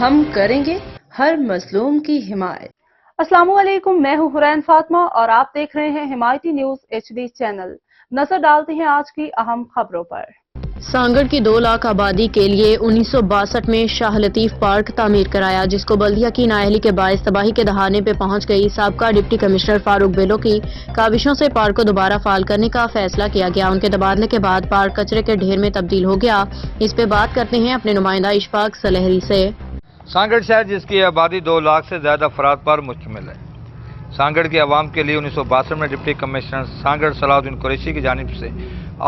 ہم کریں گے ہر مظلوم کی حمایت۔ السلام علیکم، میں ہوں حرین فاطمہ اور آپ دیکھ رہے ہیں حمایتی نیوز HD چینل۔ نظر ڈالتے ہیں آج کی اہم خبروں پر۔ سانگڑ کی 2 لاکھ آبادی کے لیے 1962 میں شاہ لطیف پارک تعمیر کرایا، جس کو بلدیہ کی نااہلی کے باعث تباہی کے دہانے پہ پہنچ گئی۔ سابقہ ڈپٹی کمشنر فاروق بیلو کی کاوشوں سے پارک کو دوبارہ فعال کرنے کا فیصلہ کیا گیا۔ ان کے تبادلے کے بعد پارک کچرے کے ڈھیر میں تبدیل ہو گیا۔ اس پہ بات کرتے ہیں اپنے نمائندہ اشفاق سلہری سے۔ سانگڑ شہر جس کی آبادی 2 لاکھ سے زیادہ افراد پر مشتمل ہے، سانگڑ کی عوام کے لیے 1962 میں ڈپٹی کمشنر سانگڑ صلاح الدین قریشی کی جانب سے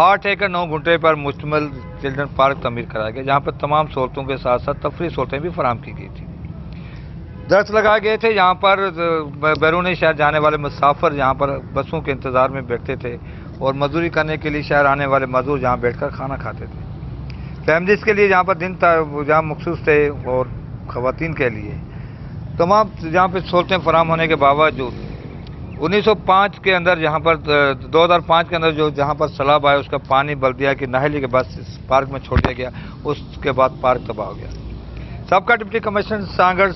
8 ایکڑ 9 گھنٹے پر مشتمل چلڈرن پارک تعمیر کرایا گیا، جہاں پر تمام سہولتوں کے ساتھ ساتھ تفریحی سہولتیں بھی فراہم کی گئی تھیں۔ درخت لگائے گئے تھے جہاں پر بیرون شہر جانے والے مسافر جہاں پر بسوں کے انتظار میں بیٹھتے تھے، اور مزدوری کرنے کے لیے شہر آنے والے مزدور جہاں بیٹھ کر کھانا کھاتے تھے۔ فیملیز کے لیے جہاں پر دن جہاں مخصوص تھے، اور خواتین کے لیے تمام جہاں پہ سہولتیں فراہم ہونے کے باوجود 1905 کے اندر جہاں پر 2005 کے اندر جہاں پر سیلاب آیا، اس کا پانی بلدیہ کی نااہلی کے بعد اس پارک میں چھوڑ دیا گیا، اس کے بعد پارک تباہ ہو گیا۔ سابقہ ڈپٹی کمشنر سانگڑ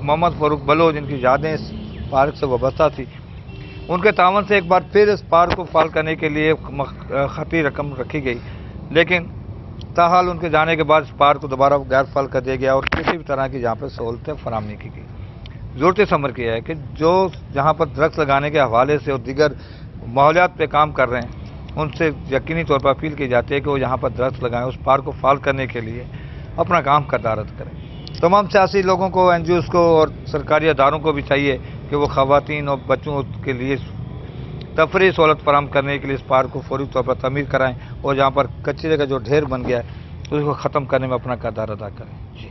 محمد فاروق بیلو، جن کی یادیں اس پارک سے وابستہ تھی، ان کے تعاون سے ایک بار پھر اس پارک کو فعال کرنے کے لیے خطی رقم رکھی گئی، لیکن تاحال ان کے جانے کے بعد اس پارک کو دوبارہ غیر فعال کر دیا گیا، اور کسی بھی طرح کی جہاں پر سہولتیں فراہم نہیں کی گئی۔ ضرورت اس امر کی ہے کہ جو جہاں پر درخت لگانے کے حوالے سے اور دیگر ماحولیات پہ کام کر رہے ہیں، ان سے یقینی طور پر اپیل کی جاتی ہے کہ وہ یہاں پر درخت لگائیں، اس پارک کو فعال کرنے کے لیے اپنا کام کردار ادا کریں۔ تمام سیاسی لوگوں کو، NGOs کو اور سرکاری اداروں کو بھی چاہیے کہ وہ خواتین اور بچوں کے لیے تفریحی سہولت فراہم کرنے کے لیے اس پارک کو فوری طور پر تعمیر کرائیں، اور جہاں پر کچرے کا جو ڈھیر بن گیا ہے اس کو ختم کرنے میں اپنا کردار ادا کریں۔ جی